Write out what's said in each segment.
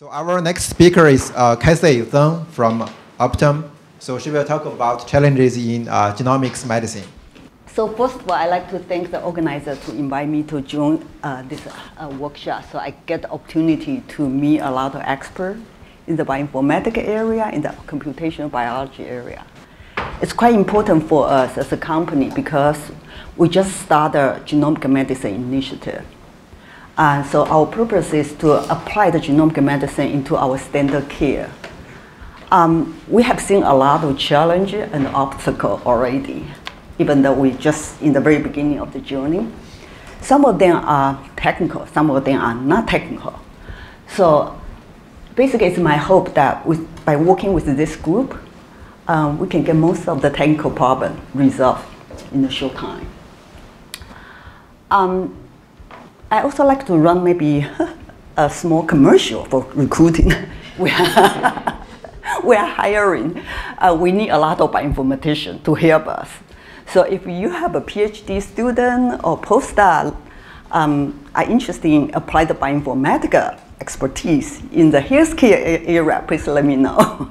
So our next speaker is Tzeng from Optum. So she will talk about challenges in genomics medicine. So first of all, I'd like to thank the organizer to invite me to join this workshop. So I get the opportunity to meet a lot of experts in the bioinformatics area, in the computational biology area. It's quite important for us as a company because we just started a genomic medicine initiative. So our purpose is to apply the genomic medicine into our standard care. We have seen a lot of challenges and obstacles already, even though we're just in the very beginning of the journey. Some of them are technical, some of them are not technical. So basically, it's my hope that by working with this group, we can get most of the technical problems resolved in a short time. I also like to run maybe a small commercial for recruiting. We are hiring. We need a lot of bioinformaticians to help us. So if you have a PhD student or postdoc are interested in applying the bioinformatics expertise in the healthcare area, please let me know.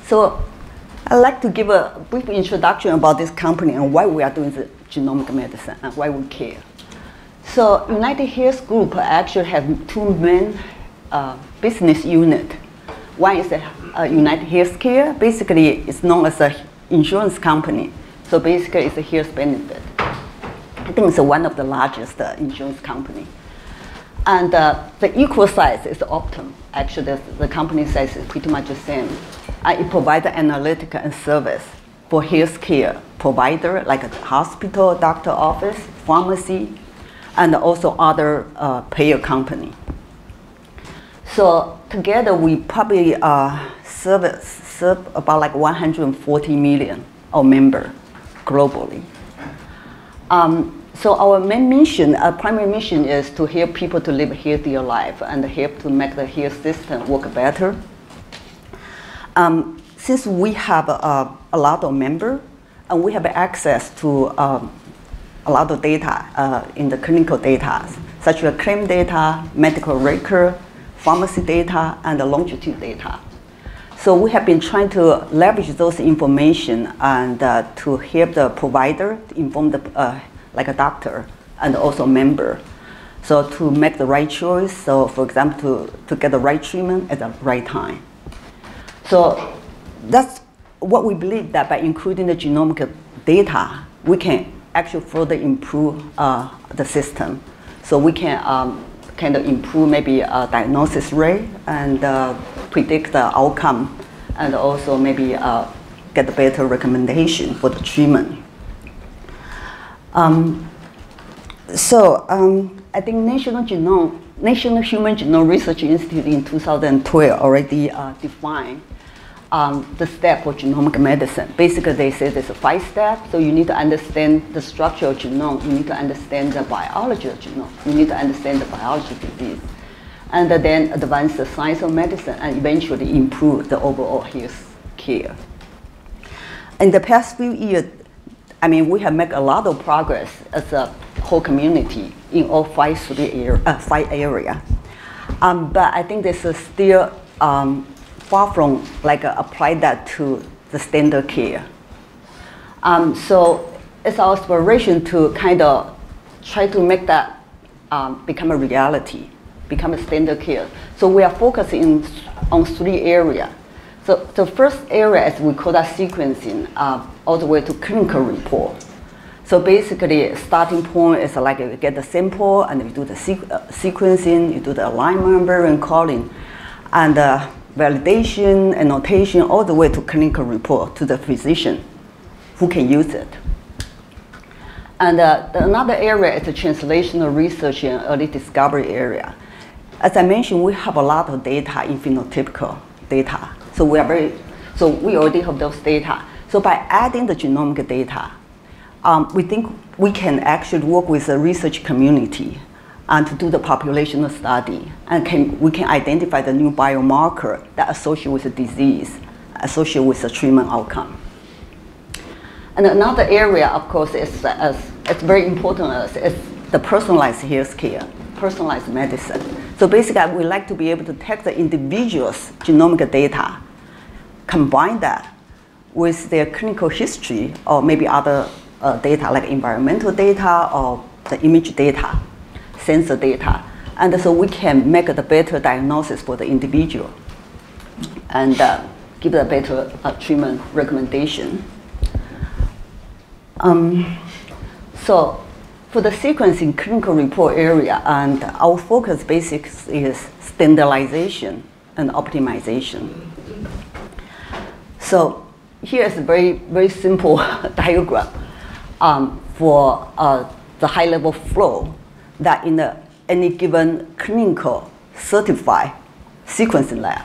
So I'd like to give a brief introduction about this company and why we are doing the genomic medicine and why we care. So United Health Group actually has two main business units. One is United Healthcare. Basically, it's known as an insurance company. So basically, it's a health benefit. I think it's one of the largest insurance company. And the equal size is Optum. Actually, the company size is pretty much the same. It provides analytical and service for healthcare provider, like a hospital, doctor office, pharmacy, and also other payer company. So together, we probably serve about like 140 million of members globally. So our main mission, our primary mission is to help people to live a healthier life and help to make the health system work better. Since we have a lot of members and we have access to a lot of data in the clinical data, such as claim data, medical record, pharmacy data, and the longitude data. So we have been trying to leverage those information and to help the provider to inform the like a doctor and also member. So to make the right choice, so for example, to get the right treatment at the right time. So that's what we believe, that by including the genomic data, we can actually further improve the system. So we can kind of improve maybe diagnosis rate and predict the outcome, and also maybe get a better recommendation for the treatment. I think National Human Genome Research Institute in 2012 already defined the step for genomic medicine. Basically, they say there's 5 steps. So you need to understand the structure of genome. You need to understand the biology of genome. You need to understand the biology of disease. And then advance the science of medicine and eventually improve the overall health care. In the past few years, I mean, we have made a lot of progress as a whole community in all 5 areas. But I think this is still far from like apply that to the standard care. So it's our aspiration to kind of try to make that become a reality, become a standard care. So we are focusing on 3 areas. So the first area is we call that sequencing, all the way to clinical report. So basically, starting point is like you get the sample and you do the sequencing, you do the alignment, variant calling, and validation, annotation, all the way to clinical report to the physician who can use it. And another area is the translational research and early discovery area. As I mentioned, we have a lot of data in phenotypical data. So we already have those data. So by adding the genomic data, we think we can actually work with the research community and to do the populational study, and we can identify the new biomarker that associate with the disease, associate with the treatment outcome. And another area, of course, is it's very important is the personalized health care. personalized medicine. So basically, we like to be able to take the individual's genomic data, combine that with their clinical history or maybe other data like environmental data or the image data, sensor data. And so we can make a better diagnosis for the individual and give a better treatment recommendation. So for the sequencing clinical report area, and our focus basically is standardization and optimization. So here is a very, very simple diagram for the high-level flow that in any given clinical certified sequencing lab.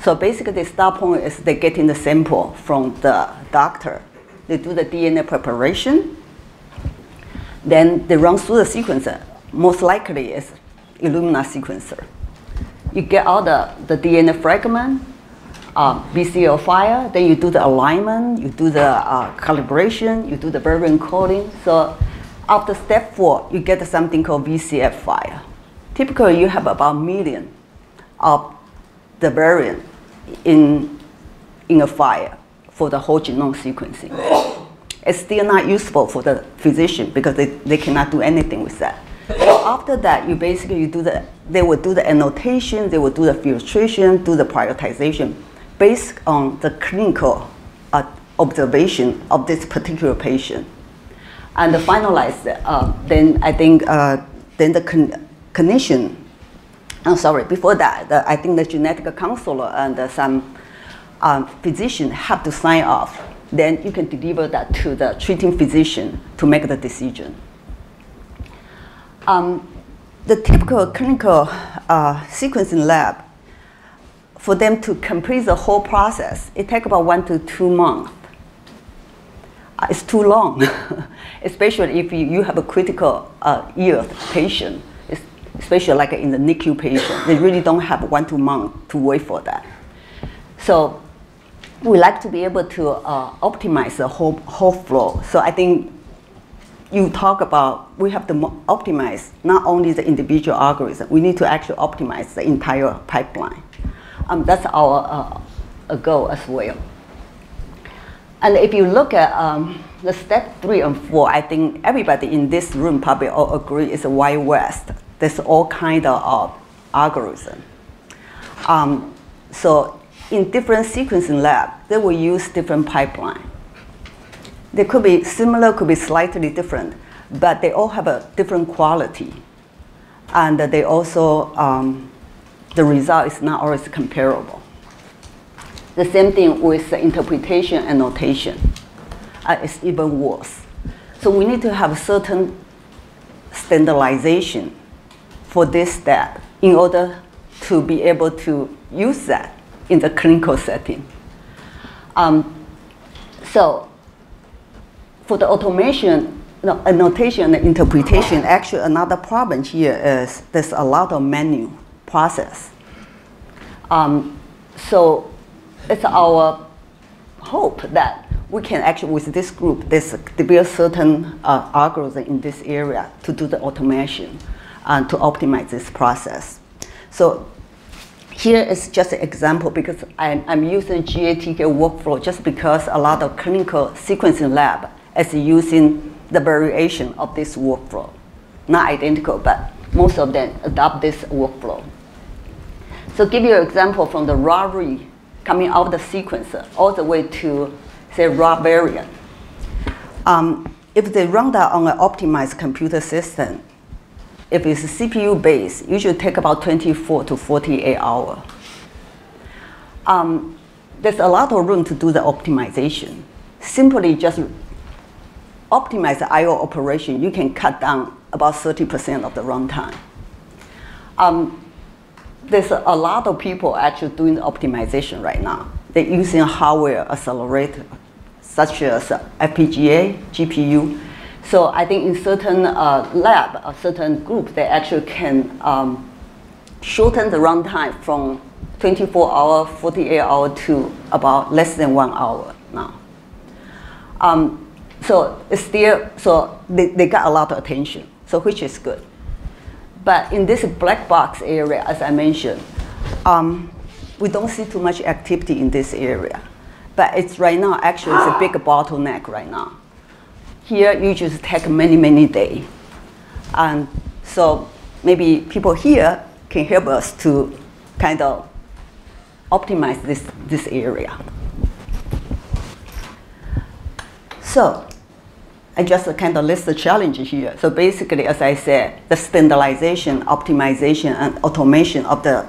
So basically the start point is they get in the sample from the doctor. They do the DNA preparation. Then they run through the sequencer. Most likely it's Illumina sequencer. You get all the DNA fragment, BCL file, then you do the alignment, you do the calibration, you do the variant coding. So after step 4, you get something called VCF file. Typically, you have about 1 million of the variant in a file for the whole genome sequencing. It's still not useful for the physician because they cannot do anything with that. So after that, you basically they will do the annotation, they will do the filtration, do the prioritization based on the clinical observation of this particular patient. And finalize, then I think, then the clinician, I'm sorry, before that, I think the genetic counselor and some physician have to sign off. Then you can deliver that to the treating physician to make the decision. The typical clinical sequencing lab, for them to complete the whole process, it takes about 1 to 2 months. It's too long, especially if you have a critical ill patient, especially like in the NICU patient. They really don't have 1 to 2 months to wait for that. So we like to be able to optimize the whole flow. So I think you talk about we have to optimize not only the individual algorithm, we need to actually optimize the entire pipeline. That's our goal as well. And if you look at the step 3 and 4, I think everybody in this room probably all agree it's a Wild West. There's all kind of algorithm. So in different sequencing labs, they will use different pipeline. They could be similar, could be slightly different, but they all have a different quality. And they also, the result is not always comparable. The same thing with the interpretation and notation. It's even worse. So we need to have certain standardization for this step in order to be able to use that in the clinical setting. So for the automation, annotation and interpretation, actually another problem here is there's a lot of manual process. So it's our hope that we can actually, with this group, develop certain algorithm in this area to do the automation and to optimize this process. So here is just an example because I'm using GATK workflow just because a lot of clinical sequencing lab is using the variation of this workflow. Not identical, but most of them adopt this workflow. So give you an example from the raw read coming out of the sequencer all the way to, say, raw variant. If they run that on an optimized computer system, if it's CPU-based, it should take about 24 to 48 hours. There's a lot of room to do the optimization. Simply just optimize the I/O operation, you can cut down about 30% of the runtime. There's a lot of people actually doing the optimization right now. They're using hardware accelerator, such as FPGA, GPU. So I think in certain lab, a certain group, they actually can shorten the runtime from 24 hours, 48 hours to about less than 1 hour now. So it's still, so they got a lot of attention, so which is good. But in this black box area, as I mentioned, we don't see too much activity in this area. But it's right now, actually, it's a big bottleneck right now. Here, you just take many, many days. And so maybe people here can help us to kind of optimize this area. So I just kind of list the challenge here. So basically, as I said, the standardization, optimization, and automation of the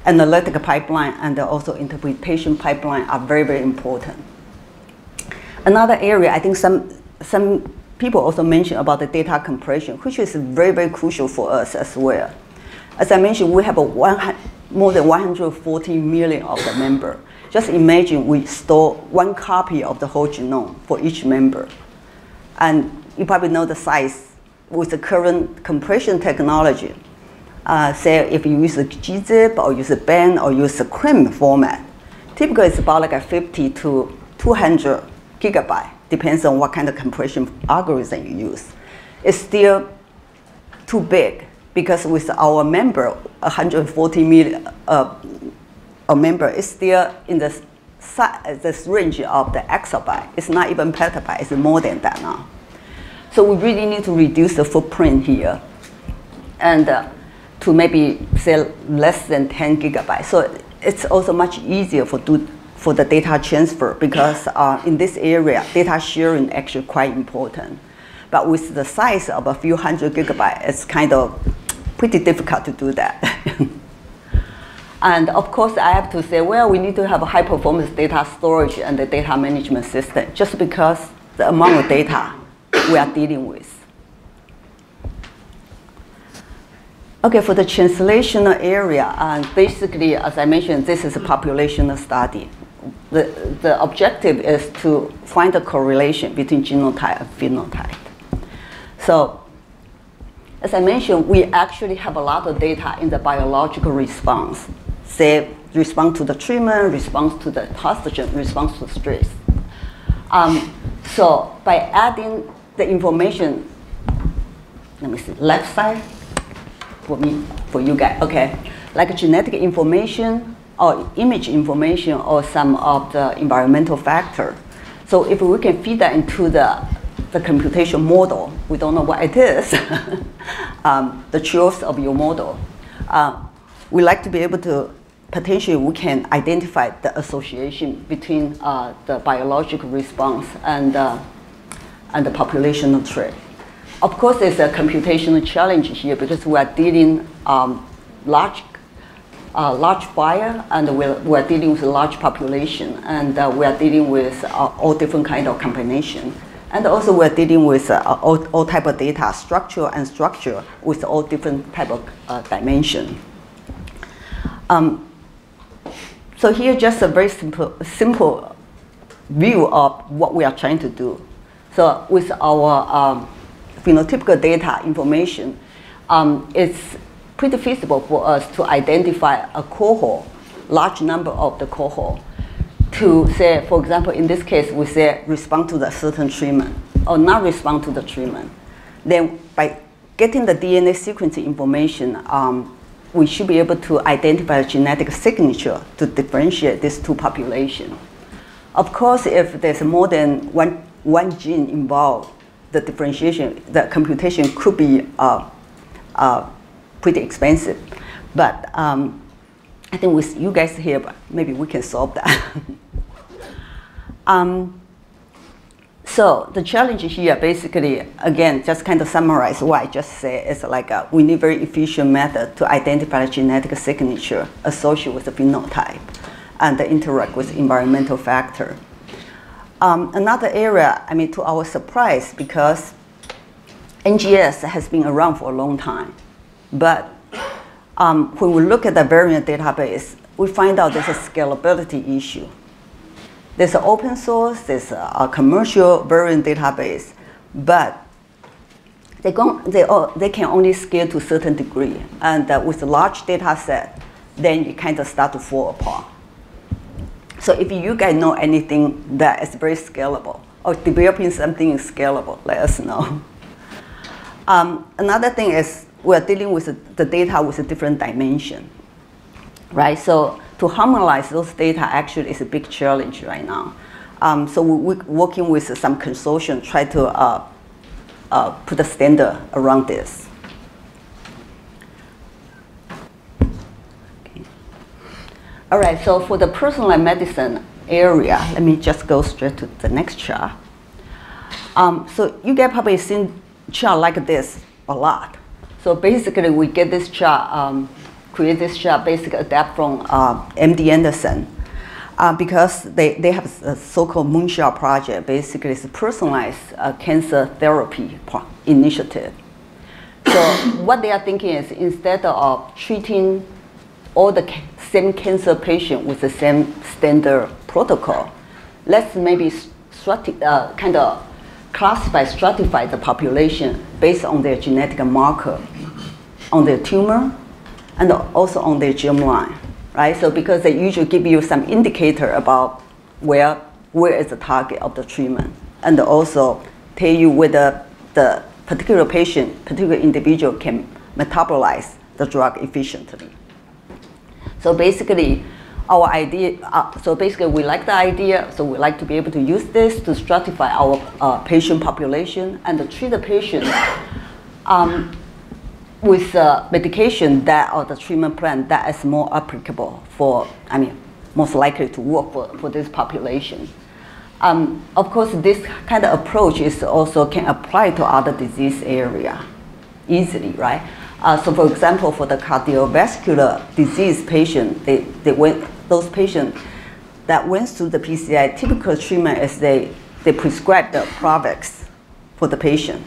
analytic pipeline and also interpretation pipeline are very, very important. Another area, I think some people also mentioned about the data compression, which is very, very crucial for us as well. As I mentioned, we have more than 140 million of the member. Just imagine we store 1 copy of the whole genome for each member. And you probably know the size with the current compression technology. Say if you use a gzip or use a band or use a CRIM format, typically it's about like a 50 to 200 gigabyte, depends on what kind of compression algorithm you use. It's still too big because with our member, 140 million a member is still in this range of the exabyte. It's not even petabyte, it's more than that now. So we really need to reduce the footprint here and to maybe say less than 10 gigabytes. So it's also much easier for the data transfer because in this area, data sharing is actually quite important. But with the size of a few hundred gigabytes, it's kind of pretty difficult to do that. And of course, I have to say, well, we need to have a high-performance data storage and the data management system, just because the amount of data we are dealing with. Okay, for the translational area, basically, as I mentioned, this is a populational study. The objective is to find a correlation between genotype and phenotype. So, as I mentioned, we actually have a lot of data in the biological response. Say, response to the treatment, response to the pathogen, response to stress. So by adding the information, let me see, left side for me, for you guys, okay, like genetic information or image information or some of the environmental factor. So if we can feed that into the computation model, we don't know what it is, the truth of your model. We like to be able to, potentially we can identify the association between the biological response and the populational trait. Of course, there's a computational challenge here because we are dealing large fire and we're dealing with a large population and we are dealing with all different kind of combination. And also we're dealing with all type of data, structure and structure with all different type of dimension. So here just a very simple view of what we are trying to do. So with our phenotypical data information, it's pretty feasible for us to identify a cohort, large number of the cohort, to say, for example, in this case, we say respond to the certain treatment or not respond to the treatment. Then by getting the DNA sequencing information, we should be able to identify a genetic signature to differentiate these two populations. Of course, if there's more than one gene involved, the differentiation, the computation could be pretty expensive. But I think with you guys here, maybe we can solve that. So the challenge here, basically, again, just kind of summarize what I just said. It's like we need very efficient method to identify the genetic signature associated with the phenotype and interact with environmental factor. Another area, I mean, to our surprise, because NGS has been around for a long time, but when we look at the variant database, we find out there's a scalability issue. There's an open source, there's a commercial variant database, but they can only scale to a certain degree. And with a large data set, then you kind of start to fall apart. So if you guys know anything that is very scalable, or developing something scalable, let us know. Another thing is we're dealing with the data with a different dimension, right? So to harmonize those data actually is a big challenge right now. So we're working with some consortium, try to put a standard around this. Okay. All right, so for the personalized medicine area, let me just go straight to the next chart. So you guys probably seen chart like this a lot. So basically, we get this chart, create this chart, basically adapt from MD Anderson, because they have a so-called Moonshot project. Basically, it's a personalized cancer therapy initiative. So what they are thinking is, instead of treating all the same cancer patient with the same standard protocol, let's maybe kind of stratify the population based on their genetic marker, on their tumor, and also on their germline, right? So because they usually give you some indicator about where is the target of the treatment, and also tell you whether the particular patient, particular individual can metabolize the drug efficiently. So basically, our idea, we like the idea, so we like to be able to use this to stratify our patient population and to treat the patient with medication or the treatment plan that is more applicable for, most likely to work for this population. Of course, this kind of approach is also can apply to other disease area easily, right? So for example, for the cardiovascular disease patient, those patients that went through the PCI, typical treatment is they prescribe the Plavix for the patient.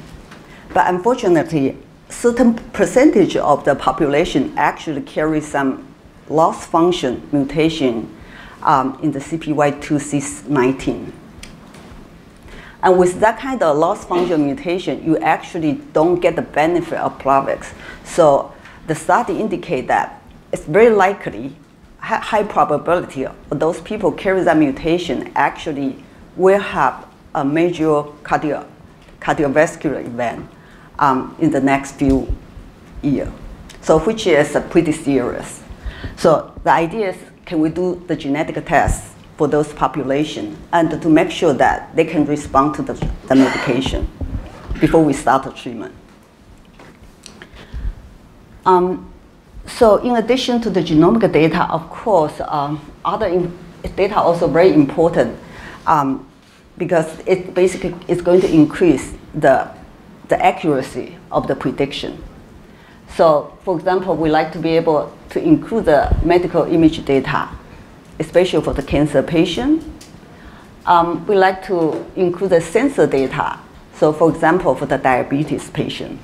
But unfortunately, certain percentage of the population actually carry some loss function mutation in the CPY2C19. And with that kind of loss function mutation, you actually don't get the benefit of Plavix. So the study indicate that it's very likely, high probability of those people carry that mutation actually will have a major cardiovascular event in the next few years. So which is pretty serious. So the idea is, can we do the genetic tests for those population and to make sure that they can respond to the medication before we start the treatment. So in addition to the genomic data, of course, other data are also very important because it basically is going to increase the accuracy of the prediction. So for example, we like to be able to include the medical image data, especially for the cancer patient. We like to include the sensor data. So for example, for the diabetes patient.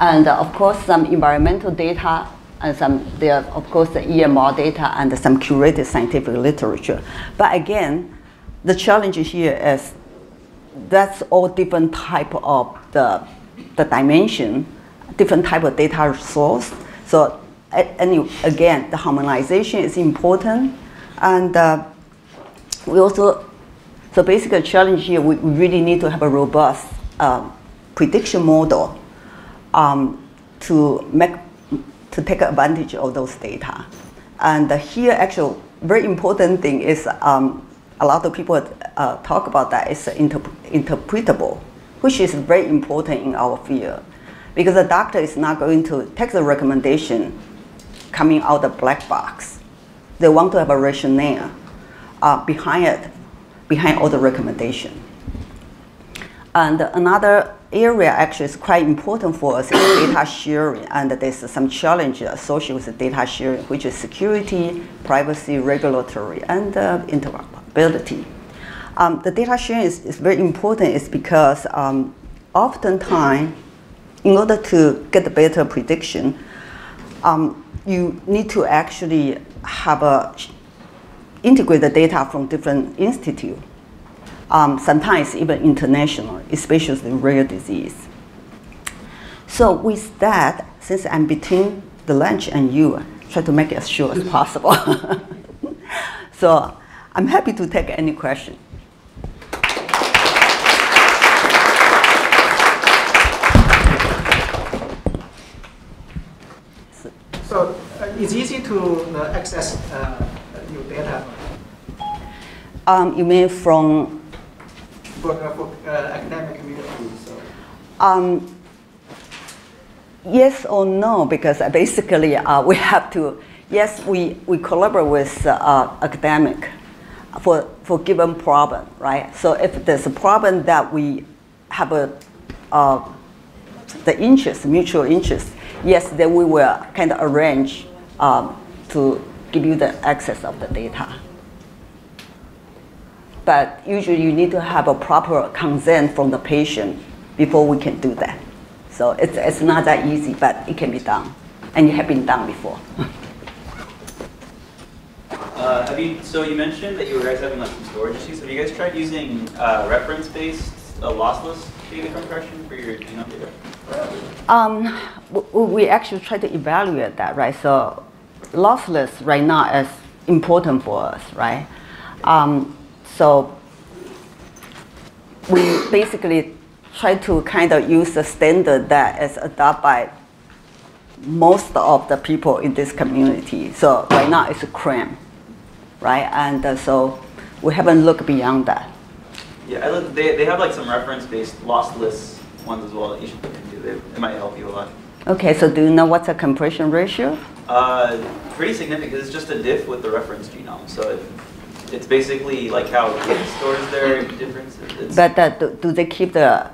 And of course, some environmental data, and there are, of course, the EMR data and some curated scientific literature. But again, the challenge here is that's all different type of the dimension, different type of data source. So again, the harmonization is important. And we also, so basically the challenge here, we really need to have a robust prediction model to take advantage of those data. And here, actually, very important thing is a lot of people talk about that is interpretable, which is very important in our field, because the doctor is not going to take the recommendation coming out the black box. They want to have a rationale behind it, behind all the recommendation. And another area actually is quite important for us is data sharing, and there's some challenge associated with data sharing, which is security, privacy, regulatory, and interoperability. The data sharing is very important is because oftentimes, in order to get the better prediction, you need to actually have integrate the data from different institutes. Sometimes even international, especially rare disease. So with that, since I'm between the lunch and you, try to make it as short as possible. So I'm happy to take any question. So it's easy to access your data You mean from for academic community. So. Yes or no, because basically we have to, yes, we collaborate with academic for given problem, right? So if there's a problem that we have the interest, mutual interest, yes, then we will kind of arrange to give you the access of the data. But usually you need to have a proper consent from the patient before we can do that. So it's not that easy, but it can be done. And it has been done before. So you mentioned that you guys having like some storage issues. Have you guys tried using reference-based lossless data compression for your genome data? We actually try to evaluate that, right? So lossless right now is important for us, right? So we basically try to kind of use the standard that is adopted by most of the people in this community. So right now it's a CRAM, right? And so we haven't looked beyond that. Yeah, they have like some reference-based lossless ones as well that you should look into. It might help you a lot. Okay, so do you know what's the compression ratio? Pretty significant because it's just a diff with the reference genome. So it's basically like how it stores their differences. But do they keep the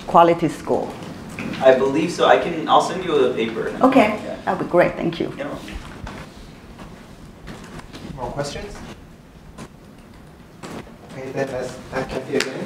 quality score? I believe so. I'll send you a paper. Okay, Yeah. that'd be great. Thank you. Yeah. More questions? Okay, then let's thank you again.